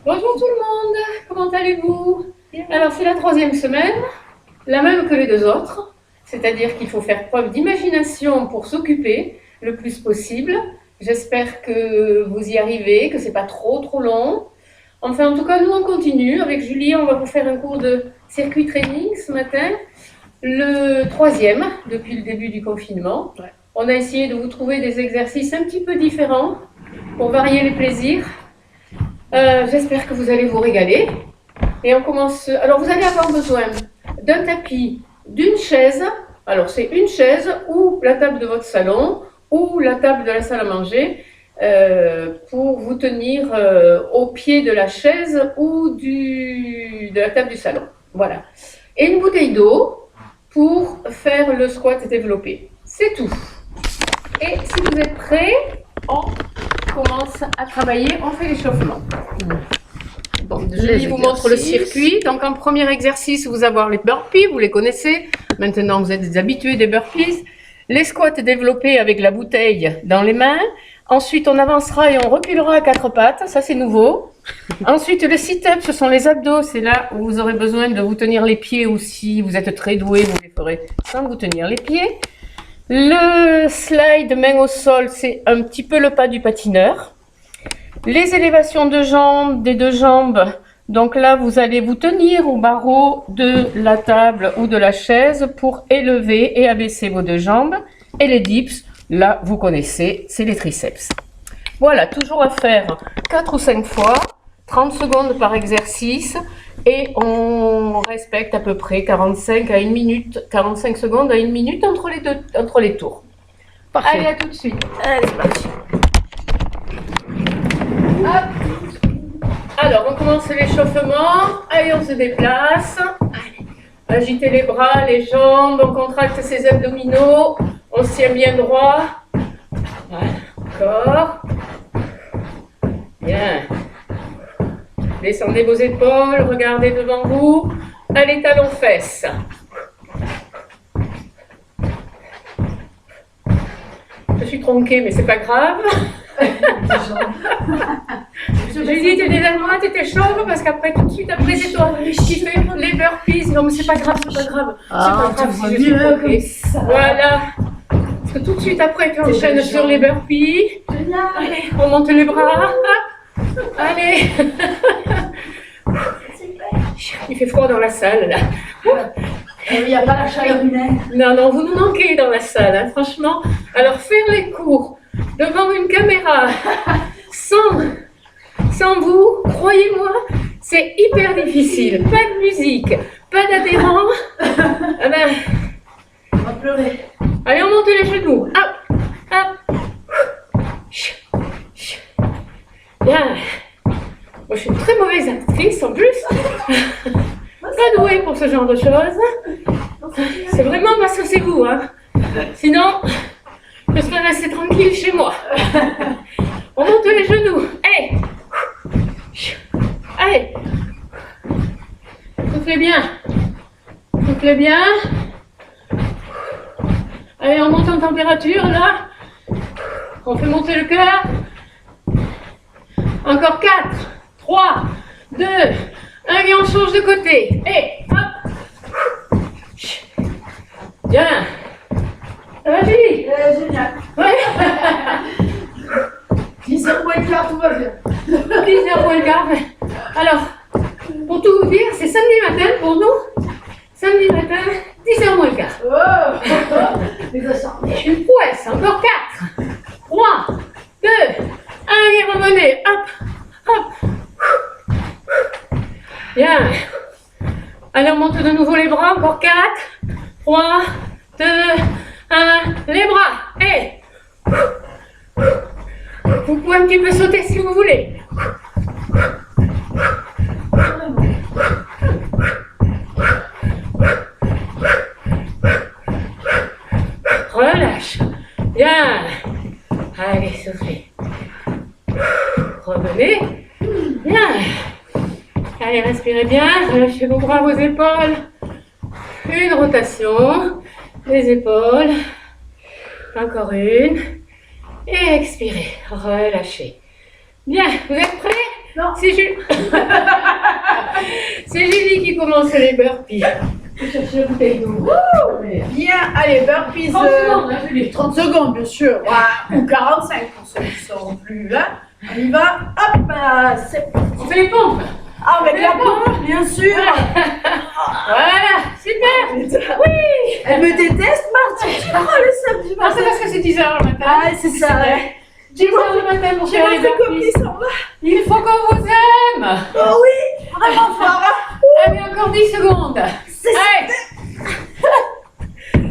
Bonjour tout le monde, comment allez-vous? Alors c'est la troisième semaine, la même que les deux autres, c'est-à-dire qu'il faut faire preuve d'imagination pour s'occuper le plus possible. J'espère que vous y arrivez, que c'est pas trop long. Enfin en tout cas nous on continue, avec Julie on va vous faire un cours de circuit training ce matin, le troisième depuis le début du confinement. Ouais. On a essayé de vous trouver des exercices un petit peu différents pour varier les plaisirs. J'espère que vous allez vous régaler. Et on commence. Alors, vous allez avoir besoin d'un tapis, d'une chaise. Alors, c'est une chaise ou la table de votre salon ou la table de la salle à manger pour vous tenir au pied de la chaise ou de la table du salon. Voilà. Et une bouteille d'eau pour faire le squat développé. C'est tout. Et si vous êtes prêts, on commence à travailler, on fait l'échauffement. Bon, je vous montre le circuit. Donc, en premier exercice, vous avez les burpees, vous les connaissez. Maintenant, vous êtes des habitués des burpees. Les squats développés avec la bouteille dans les mains. Ensuite, on avancera et on reculera à quatre pattes. Ça, c'est nouveau. Ensuite, le sit-up, ce sont les abdos. C'est là où vous aurez besoin de vous tenir les pieds aussi. Vous êtes très doué, vous les ferez sans vous tenir les pieds. Le slide main au sol, c'est un petit peu le pas du patineur. Les élévations de jambes, des deux jambes, donc là vous allez vous tenir au barreau de la table ou de la chaise pour élever et abaisser vos deux jambes. Et les dips, là vous connaissez, c'est les triceps. Voilà, toujours à faire 4 ou 5 fois, 30 secondes par exercice et on respecte à peu près 45 à 1 minute, 45 secondes à 1 minute entre les tours. Parfait. Allez, à tout de suite. Allez, c'est parti. Hop. Alors, on commence l'échauffement. Allez, on se déplace. Allez. Agitez les bras, les jambes, on contracte ses abdominaux, on se tient bien droit. Voilà, encore. Bien. Descendez vos épaules, regardez devant vous. Allez, talons fesses. Je suis tronquée, mais c'est pas grave. J'ai dit, t'es déjà loin, t'étais chauve, parce qu'après, tout de suite, après, c'est toi qui fais les burpees. Non, mais c'est pas grave, c'est pas grave. Ah, c'est pas tu grave vois si je suis mieux tronquée. comme ça. Voilà. Parce que tout de suite après, tu enchaînes sur les burpees. Génial. Allez, on monte les bras. Allez. Il fait froid dans la salle, là. Il n'y a pas la chaleur humaine. Non, vous nous manquez dans la salle, hein, franchement. Alors, faire les cours devant une caméra, sans vous, croyez-moi, c'est hyper difficile. Pas de musique, pas d'adhérents. Ah ben, On va pleurer. allez, on monte les genoux. Hop, hop. Bien. Moi, je suis une très mauvaise actrice en plus. Pas douée pour ce genre de choses. C'est vraiment parce que c'est vous, hein. Sinon, je serais restée tranquille chez moi. On monte les genoux. Allez. Allez. Soufflez bien. Soufflez bien. Allez, on monte en température, là. On fait monter le cœur. Encore 4, 3, 2, 1, et on change de côté. Et hop. Bien. Ça va, Julie? Génial. Ouais. 10h moins le quart, tout va bien. 10h moins le quart. Alors, pour tout vous dire, c'est samedi matin pour nous. Samedi matin, 10h moins le quart. Oh. Mais ça Une prouesse, encore 4, 3, 2, 1, et revenez. Hop, hop. Bien. Allez, on monte de nouveau les bras, encore 4, 3, 2, 1, les bras. Et vous pouvez un petit peu sauter si vous voulez. Relâche. Bien. Allez, soufflez. Revenez. Bien. Allez, respirez bien. Relâchez vos bras, vos épaules. Une rotation. Les épaules. Encore une. Et expirez. Relâchez. Bien. Vous êtes prêts? Non. Si je... C'est Julie qui commence les burpees. Je vais chercher la bouteille d'eau. Bien, allez, burpees. 30 secondes, hein, Julie. 30 secondes, bien sûr. Voilà. Ou 45 pour ceux qui seront plus là. On y va. Hop, c'est... On fait les pompes. Ah, avec la pompe, bien sûr. Voilà, super. Oui. Elle me déteste, Martine. Tu crois le samedi Ah, matin? c'est parce que c'est 10h le matin. Ah, c'est ça, ouais. 10h le matin pour J'ai faire les votre copine, burpees. ça va. Il faut qu'on vous aime. Oh oui, vraiment fort. Allez, encore 10 secondes. Allez.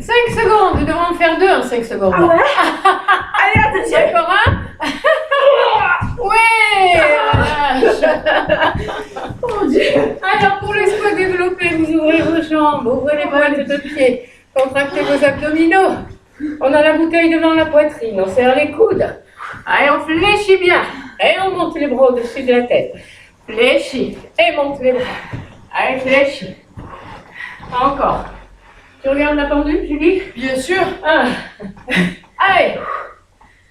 5 secondes. Nous devons en faire 2 en 5 secondes. Ah ouais. Allez, la deuxième. Encore un. Oui. Oh Dieu. Alors, pour le squat développé, vous ouvrez vos jambes, ouvrez les pointes de pied, contractez vos abdominaux. On a la bouteille devant la poitrine, on serre les coudes. Allez, on fléchit bien. Et on monte les bras au-dessus de la tête. Fléchis. Et monte les bras. Allez, fléchis. Encore. Tu regardes la pendule, Julie? Bien sûr. Allez.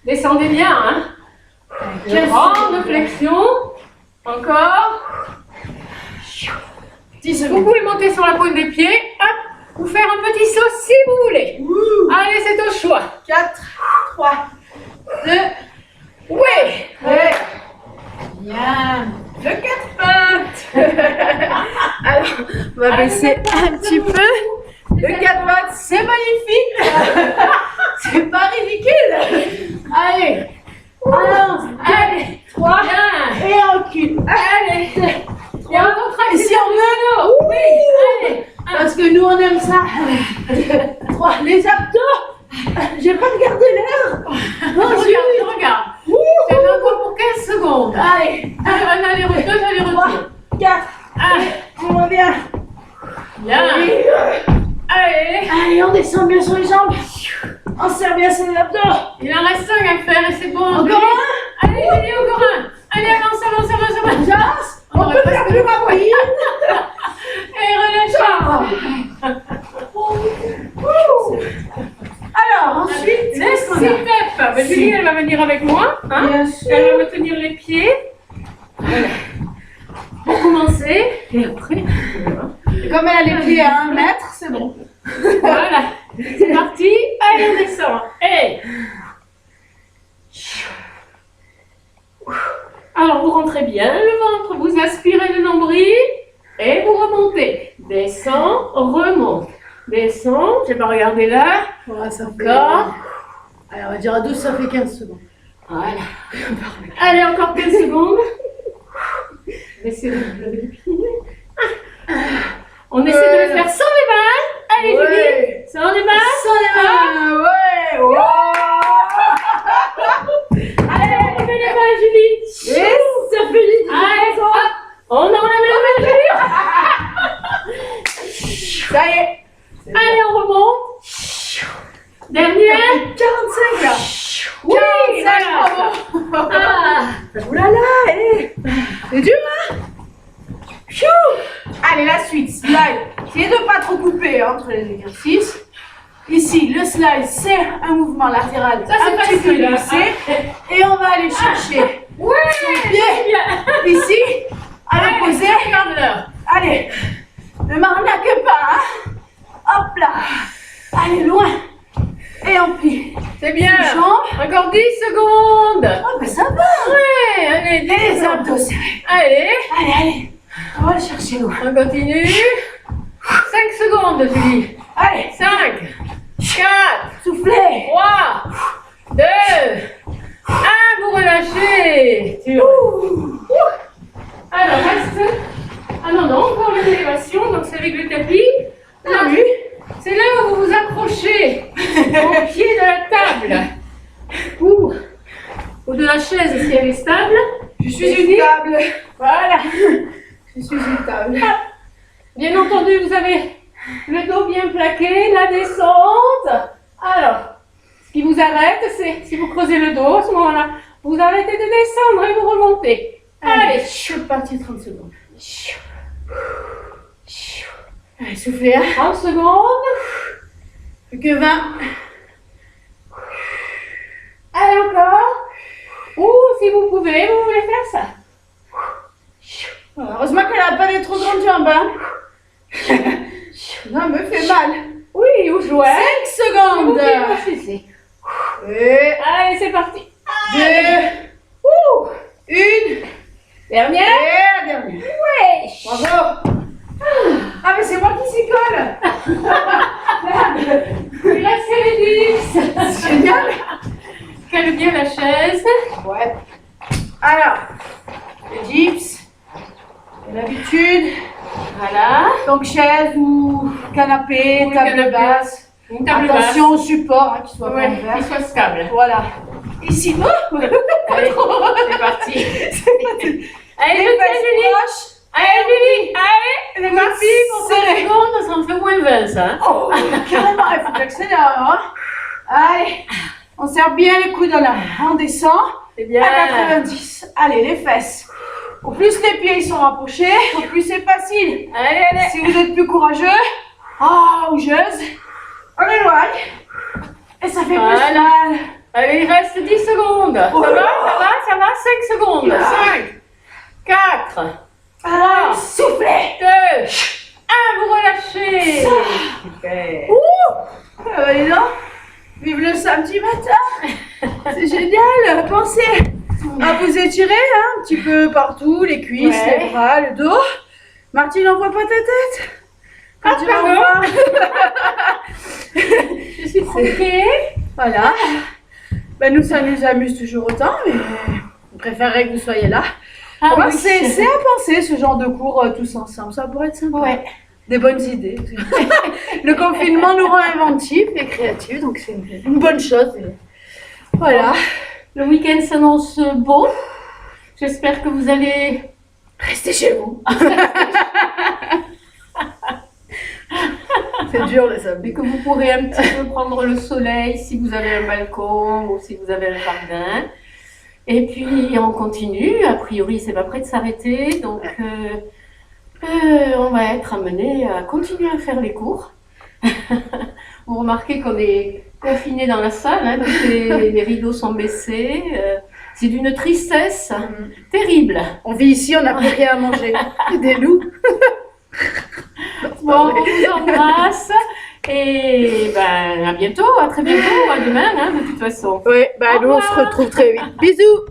Descendez bien, hein. Grande flexion. Encore. 10 Vous secondes. pouvez monter sur la pointe des pieds, hop, ou faire un petit saut si vous voulez. Ouh. Allez, c'est au choix. 4, 3, 2, Oui. ouais. Bien. Le 4 pattes. Alors, on va baisser un petit peu. Le 4 pattes, c'est magnifique. C'est pas ridicule. Allez. 1, Allez. 3, Bien. et on recule. Allez. Et on contracte Et si on veut. Oui. Allez. Parce que nous, on aime ça. 3, les abdos. J'ai pas regardé l'heure. Je regarde. C'est encore pour 15 secondes. Allez. Un aller-retour, 2 allers-retours. 4. On revient. Bien. Allez. Allez, on descend bien sur les jambes. On serre bien sur les abdos. Il en reste 5 à faire et c'est bon. Encore Julie. un. Allez, Julie, encore un. Allez, avance, avance, avance, avance. Jazz. On On aurait peut faire presque plus rapide. Et relâchez. Alors, ensuite, Les sit-ups. Ben, Julie, elle va venir avec moi. Hein. bien sûr. Elle va me tenir les pieds. Voilà. Pour commencer. Et après, Comme elle a les pieds à 1 mètre, c'est bon. voilà. C'est parti. Allez, on descend. Et. Alors, vous rentrez bien le ventre, vous aspirez le nombril et vous remontez. Descend, remonte. Descend, je vais pas regarder là. Voilà, ça fait... Encore. Allez, on va dire à 12, ça fait 15 secondes. Voilà. Allez, encore 15 secondes. Laissez-le lever les pieds. On essaie de le faire sans les balles. Allez, Ouais. Julie. Sans les balles. Sans les mains, ouais. Oh. Allez, levez les mains, Julie. Yes, ça fait vite. Allez, hop. On enlève les mains, Ça y est. Julie. Allez, on remonte. Dernière. 45 là. Oui, 45, voilà. bravo. Ah. Oulala, allez. C'est dur, hein. Chou. Allez, la suite, slide. Essayez de ne pas trop couper entre les exercices. Ici, le slide, c'est un mouvement latéral Ça, c'est un petit peu facile, hein. glissé. Et on va aller chercher Ouais, son pied bien. ici, à l'opposé. Regarde l'heure. Allez, ne m'arnaque pas, hein. Hop là. Allez, loin. Et on plie. C'est bien. Jambe. Encore 10 secondes. Oh, mais ça va. Ouais, allez, Et les 10 abdos serrés. Allez, Allez, allez. On va le chercher loin. on continue. 5 secondes, Julie. Allez, 5, 4, soufflez. 3, 2, 1, vous relâchez. Alors, reste. Ah non, non, encore une élévation, donc c'est avec le tapis. Là, c'est là où vous vous accrochez au pied de la table. Ou de la chaise si elle est stable. Je suis une table. Voilà. Je suis une table. Bien entendu, vous avez le dos bien plaqué, la descente. Alors, ce qui vous arrête, c'est si vous creusez le dos, à ce moment-là, vous arrêtez de descendre et vous remontez. Allez, Je vais partir 30 secondes. Allez, soufflez. 30 secondes. Plus que 20. Allez encore. Ou si vous pouvez, vous voulez faire ça. Heureusement qu'elle n'a pas des trop grandes jambes. Hein. Non, elle me fait mal. Oui, où jouer 5 secondes. Et Allez, c'est parti. 2, 1. Dernière. Et la dernière. Ouais. Bravo. Ah, mais c'est moi qui s'y colle. Il reste les 10. C'est génial. Cale bien la chaise. Ouais. Alors, les dips. Et l'habitude. Voilà. Donc, chaise ou canapé, Ou table canapé. basse. Une table Attention au support, hein, qu'il soit basse. pas Ouais, ouvert. qu'il soit stable. Voilà. Ici. Oh. Allez, c'est parti. Allez, Les je tiens, fesses Julie. proches. Allez, Julie. Allez. Les mains Pour 5 serrées. secondes, ça en fait moins 20, ça. hein. Oh, carrément, il faut que j'accélère. Hein. Allez, on serre bien les coudes là. On descend C'est bien. à 90. Allez, les fesses. Au plus les pieds ils sont rapprochés, au plus c'est facile. Allez, allez. Si vous êtes plus courageux, ou jeuse, on éloigne. Et ça fait plus Voilà. mal. Allez, il reste 10 secondes. Ça Oh va, là ça va 5 secondes. Ah. 5, 4, Allez, soufflez. 2, 1, vous relâchez. Super. Ah bah, dis donc, vive le samedi matin. C'est génial. Pensez à vous étirer un petit peu partout, les cuisses, Ouais. les bras, le dos. Martine, on voit pas ta tête. Quand tu vas pardon. voir. Je suis trompée. Voilà. Ben, nous, ça nous amuse toujours autant, mais on préférerait que vous soyez là. Ah, oui. C'est à penser ce genre de cours tous ensemble. Ça pourrait être sympa. Ouais. Des bonnes idées. Le confinement nous rend inventifs et créatifs, donc c'est une bonne chose. Voilà. Le week-end s'annonce beau. J'espère que vous allez Restez chez vous. C'est dur le et samedi. que vous pourrez un petit peu prendre le soleil si vous avez un balcon ou si vous avez un jardin. Et puis on continue. A priori, c'est pas prêt de s'arrêter, donc on va être amené à continuer à faire les cours. Vous remarquez qu'on est confiné dans la salle, hein, donc les rideaux sont baissés. C'est d'une tristesse terrible. On vit ici, on n'a plus rien à manger. Des loups. Bon, on vous embrasse et ben à bientôt, à très bientôt, à demain, hein, de toute façon. Oui, bah Au nous on se revoir. retrouve très vite. Bisous.